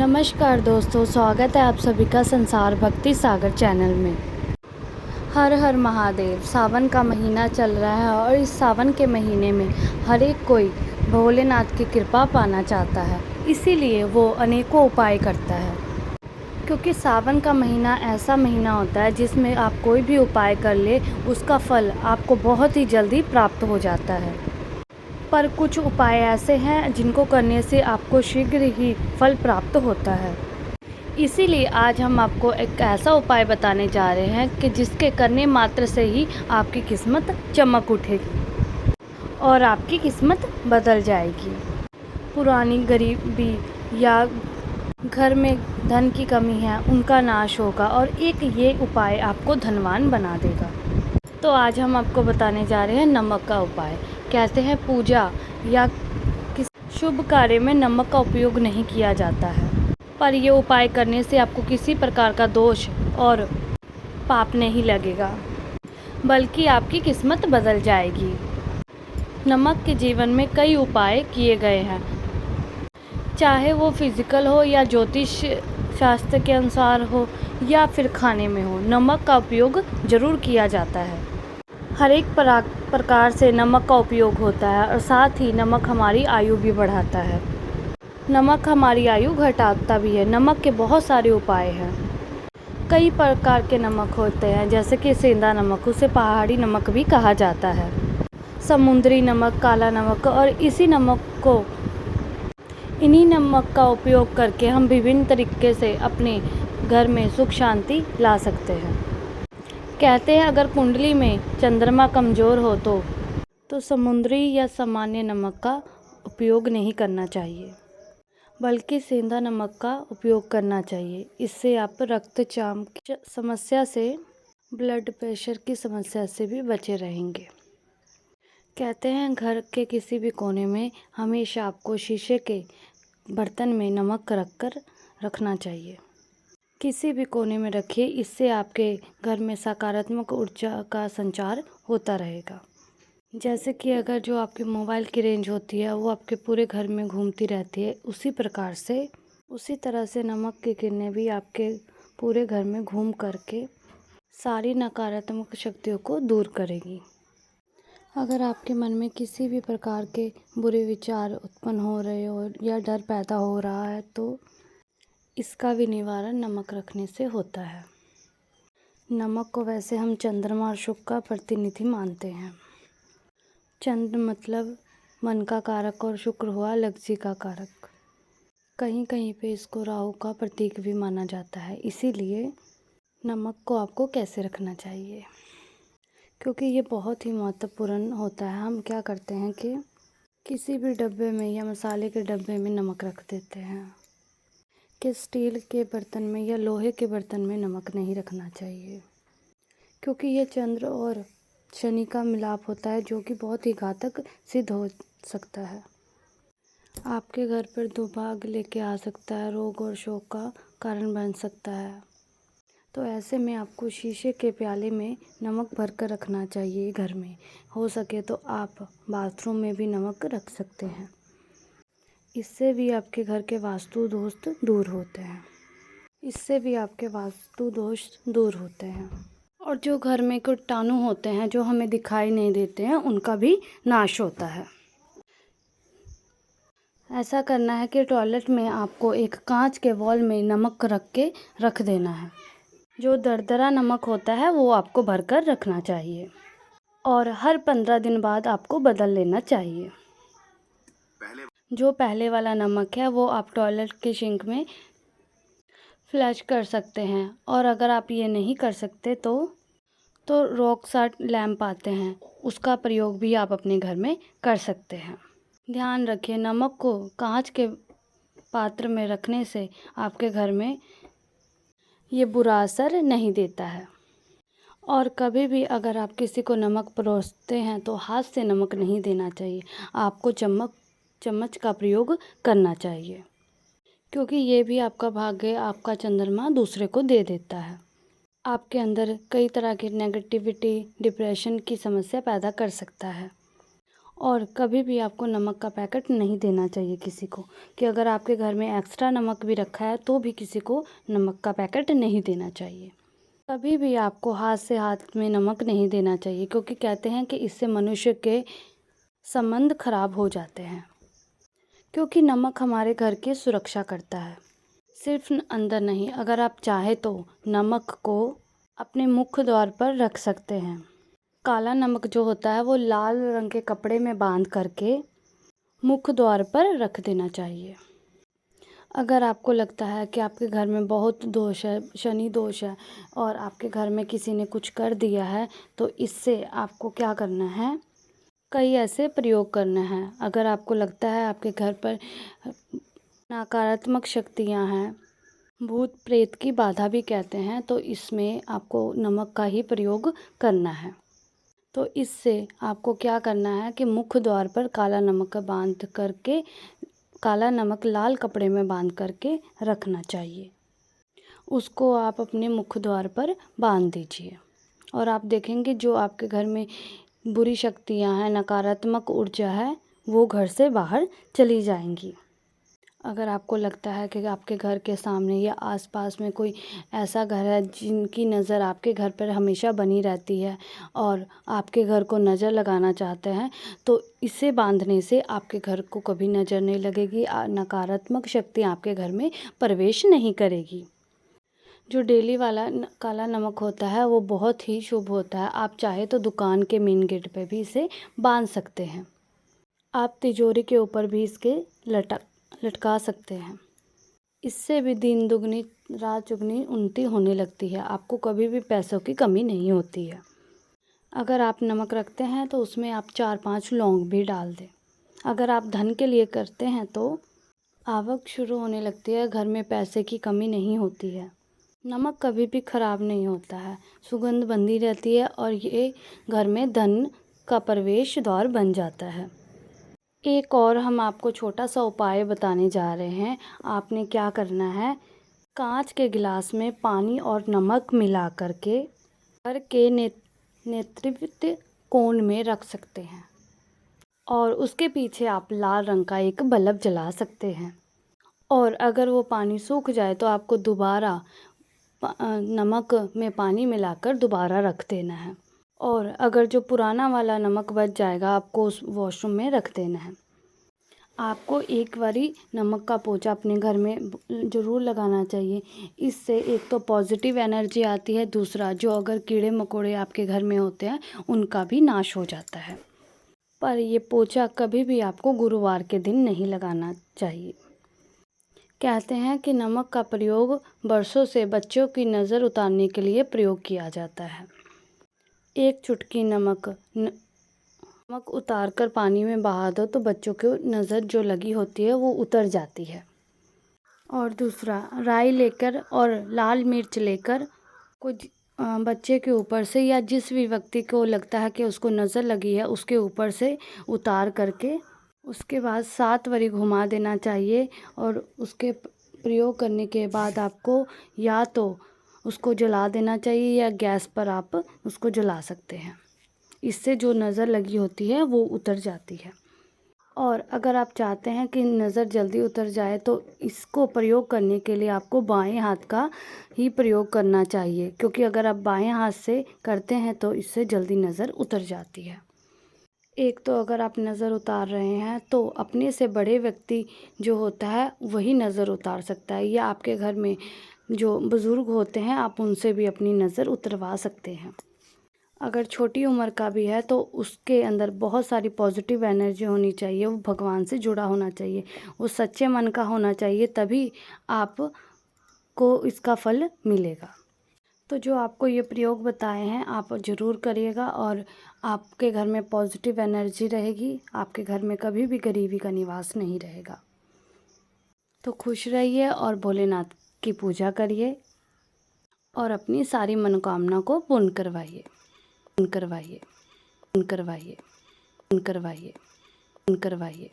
नमस्कार दोस्तों, स्वागत है आप सभी का संसार भक्ति सागर चैनल में। हर हर महादेव। सावन का महीना चल रहा है और इस सावन के महीने में हर एक कोई भोलेनाथ की कृपा पाना चाहता है, इसीलिए वो अनेकों उपाय करता है। क्योंकि सावन का महीना ऐसा महीना होता है जिसमें आप कोई भी उपाय कर ले उसका फल आपको बहुत ही जल्दी प्राप्त हो जाता है। पर कुछ उपाय ऐसे हैं जिनको करने से आपको शीघ्र ही फल प्राप्त होता है। इसीलिए आज हम आपको एक ऐसा उपाय बताने जा रहे हैं कि जिसके करने मात्र से ही आपकी किस्मत चमक उठेगी और आपकी किस्मत बदल जाएगी। पुरानी गरीबी या घर में धन की कमी है उनका नाश होगा और एक ये उपाय आपको धनवान बना देगा। तो आज हम आपको बताने जा रहे हैं नमक का उपाय। कहते हैं पूजा या किसी शुभ कार्य में नमक का उपयोग नहीं किया जाता है, पर यह उपाय करने से आपको किसी प्रकार का दोष और पाप नहीं लगेगा, बल्कि आपकी किस्मत बदल जाएगी। नमक के जीवन में कई उपाय किए गए हैं, चाहे वो फिजिकल हो या ज्योतिष शास्त्र के अनुसार हो या फिर खाने में हो, नमक का उपयोग जरूर किया जाता है। हर एक प्रकार से नमक का उपयोग होता है और साथ ही नमक हमारी आयु भी बढ़ाता है। नमक हमारी आयु घटाता भी है। नमक के बहुत सारे उपाय हैं। कई प्रकार के नमक होते हैं, जैसे कि सेंधा नमक, उसे पहाड़ी नमक भी कहा जाता है, समुद्री नमक, काला नमक, और इन्हीं नमक का उपयोग करके हम विभिन्न तरीके से अपने घर में सुख शांति ला सकते हैं। कहते हैं अगर कुंडली में चंद्रमा कमज़ोर हो तो समुद्री या सामान्य नमक का उपयोग नहीं करना चाहिए, बल्कि सेंधा नमक का उपयोग करना चाहिए। इससे आप रक्तचाप की समस्या से, ब्लड प्रेशर की समस्या से भी बचे रहेंगे। कहते हैं घर के किसी भी कोने में हमेशा आपको शीशे के बर्तन में नमक रखना चाहिए। किसी भी कोने में रखिए, इससे आपके घर में सकारात्मक ऊर्जा का संचार होता रहेगा। जैसे कि अगर जो आपके मोबाइल की रेंज होती है वो आपके पूरे घर में घूमती रहती है, उसी तरह से नमक की किरणें भी आपके पूरे घर में घूम करके सारी नकारात्मक शक्तियों को दूर करेगी। अगर आपके मन में किसी भी प्रकार के बुरे विचार उत्पन्न हो रहे हो या डर पैदा हो रहा है तो इसका भी निवारण नमक रखने से होता है। नमक को वैसे हम चंद्रमा और शुक्र का प्रतिनिधि मानते हैं। चंद्र मतलब मन का कारक और शुक्र हुआ लग्जी का कारक। कहीं कहीं पे इसको राहु का प्रतीक भी माना जाता है। इसीलिए नमक को आपको कैसे रखना चाहिए, क्योंकि ये बहुत ही महत्वपूर्ण होता है। हम क्या करते हैं कि किसी भी डब्बे में या मसाले के डब्बे में नमक रख देते हैं कि स्टील के बर्तन में या लोहे के बर्तन में नमक नहीं रखना चाहिए, क्योंकि ये चंद्र और शनि का मिलाप होता है जो कि बहुत ही घातक सिद्ध हो सकता है। आपके घर पर दुर्भाग्य लेके आ सकता है, रोग और शोक का कारण बन सकता है। तो ऐसे में आपको शीशे के प्याले में नमक भर कर रखना चाहिए घर में। हो सके तो आप बाथरूम में भी नमक रख सकते हैं। इससे भी आपके घर के वास्तु दोष दूर होते हैं। और जो घर में कीटाणु होते हैं जो हमें दिखाई नहीं देते हैं, उनका भी नाश होता है। ऐसा करना है कि टॉयलेट में आपको एक कांच के वॉल में नमक रख देना है। जो दरदरा नमक होता है वो आपको भरकर रखना चाहिए और हर 15 दिन बाद आपको बदल लेना चाहिए। जो पहले वाला नमक है वो आप टॉयलेट के सिंक में फ्लश कर सकते हैं, और अगर आप ये नहीं कर सकते तो रॉक साल्ट लैंप आते हैं, उसका प्रयोग भी आप अपने घर में कर सकते हैं। ध्यान रखिए, नमक को कांच के पात्र में रखने से आपके घर में ये बुरा असर नहीं देता है। और कभी भी अगर आप किसी को नमक परोसते हैं तो हाथ से नमक नहीं देना चाहिए, आपको चम्मच का प्रयोग करना चाहिए, क्योंकि ये भी आपका भाग्य, आपका चंद्रमा दूसरे को दे देता है। आपके अंदर कई तरह की नेगेटिविटी, डिप्रेशन की समस्या पैदा कर सकता है। और कभी भी आपको नमक का पैकेट नहीं देना चाहिए किसी को, कि अगर आपके घर में एक्स्ट्रा नमक भी रखा है तो भी किसी को नमक का पैकेट नहीं देना चाहिए। कभी भी आपको हाथ से हाथ में नमक नहीं देना चाहिए, क्योंकि कहते हैं कि इससे मनुष्य के संबंध खराब हो जाते हैं। क्योंकि नमक हमारे घर की सुरक्षा करता है, सिर्फ अंदर नहीं। अगर आप चाहे तो नमक को अपने मुख्य द्वार पर रख सकते हैं। काला नमक जो होता है वो लाल रंग के कपड़े में बांध करके मुख्य द्वार पर रख देना चाहिए। अगर आपको लगता है कि आपके घर में बहुत दोष है, शनि दोष है, और आपके घर में किसी ने कुछ कर दिया है, तो इससे आपको क्या करना है, कई ऐसे प्रयोग करना है। अगर आपको लगता है आपके घर पर नकारात्मक शक्तियाँ हैं, भूत प्रेत की बाधा भी कहते हैं, तो इसमें आपको नमक का ही प्रयोग करना है। तो इससे आपको क्या करना है कि मुख्य द्वार पर काला नमक बांध करके, काला नमक लाल कपड़े में बांध करके रखना चाहिए। उसको आप अपने मुख्य द्वार पर बांध दीजिए और आप देखेंगे जो आपके घर में बुरी शक्तियां हैं, नकारात्मक ऊर्जा है, वो घर से बाहर चली जाएंगी। अगर आपको लगता है कि आपके घर के सामने या आसपास में कोई ऐसा घर है जिनकी नज़र आपके घर पर हमेशा बनी रहती है और आपके घर को नज़र लगाना चाहते हैं, तो इसे बांधने से आपके घर को कभी नज़र नहीं लगेगी, नकारात्मक शक्ति आपके घर में प्रवेश नहीं करेगी। जो डेली वाला काला नमक होता है वो बहुत ही शुभ होता है। आप चाहे तो दुकान के मेन गेट पे भी इसे बांध सकते हैं। आप तिजोरी के ऊपर भी इसके लटका सकते हैं। इससे भी दिन दुगनी रात चुगनी उन्नति होने लगती है। आपको कभी भी पैसों की कमी नहीं होती है। अगर आप नमक रखते हैं तो उसमें आप 4-5 लौंग भी डाल दें। अगर आप धन के लिए करते हैं तो आवक शुरू होने लगती है, घर में पैसे की कमी नहीं होती है। नमक कभी भी ख़राब नहीं होता है, सुगंध बंधी रहती है और ये घर में धन का प्रवेश द्वार बन जाता है। एक और हम आपको छोटा सा उपाय बताने जा रहे हैं। आपने क्या करना है, कांच के गिलास में पानी और नमक मिला करके घर के नेतृत्व कोण में रख सकते हैं और उसके पीछे आप लाल रंग का एक बल्ब जला सकते हैं। और अगर वो पानी सूख जाए तो आपको दोबारा नमक में पानी मिलाकर दोबारा रख देना है। और अगर जो पुराना वाला नमक बच जाएगा आपको उस वॉशरूम में रख देना है। आपको एक बारी नमक का पोंछा अपने घर में ज़रूर लगाना चाहिए। इससे एक तो पॉजिटिव एनर्जी आती है, दूसरा जो अगर कीड़े मकोड़े आपके घर में होते हैं उनका भी नाश हो जाता है। पर ये पोंछा कभी भी आपको गुरुवार के दिन नहीं लगाना चाहिए। कहते हैं कि नमक का प्रयोग बरसों से बच्चों की नज़र उतारने के लिए प्रयोग किया जाता है। एक चुटकी नमक उतार कर पानी में बहा दो तो बच्चों को नज़र जो लगी होती है वो उतर जाती है। और दूसरा, राई लेकर और लाल मिर्च लेकर कुछ बच्चे के ऊपर से या जिस भी व्यक्ति को लगता है कि उसको नज़र लगी है उसके ऊपर से उतार करके उसके बाद 7 बारी घुमा देना चाहिए। और उसके प्रयोग करने के बाद आपको या तो उसको जला देना चाहिए या गैस पर आप उसको जला सकते हैं। इससे जो नज़र लगी होती है वो उतर जाती है। और अगर आप चाहते हैं कि नज़र जल्दी उतर जाए तो इसको प्रयोग करने के लिए आपको बाएं हाथ का ही प्रयोग करना चाहिए, क्योंकि अगर आप बाएं हाथ से करते हैं तो इससे जल्दी नज़र उतर जाती है। एक तो अगर आप नज़र उतार रहे हैं तो अपने से बड़े व्यक्ति जो होता है वही नज़र उतार सकता है, या आपके घर में जो बुज़ुर्ग होते हैं आप उनसे भी अपनी नज़र उतरवा सकते हैं। अगर छोटी उम्र का भी है तो उसके अंदर बहुत सारी पॉजिटिव एनर्जी होनी चाहिए, वो भगवान से जुड़ा होना चाहिए, वो सच्चे मन का होना चाहिए, तभी आपको इसका फल मिलेगा। तो जो आपको ये प्रयोग बताए हैं आप ज़रूर करिएगा और आपके घर में पॉजिटिव एनर्जी रहेगी, आपके घर में कभी भी गरीबी का निवास नहीं रहेगा। तो खुश रहिए और भोलेनाथ की पूजा करिए और अपनी सारी मनोकामना को पूर्ण करवाइए, पूर्ण करवाइए, पूर्ण करवाइए, पूर्ण करवाइए, पूर्ण करवाइए।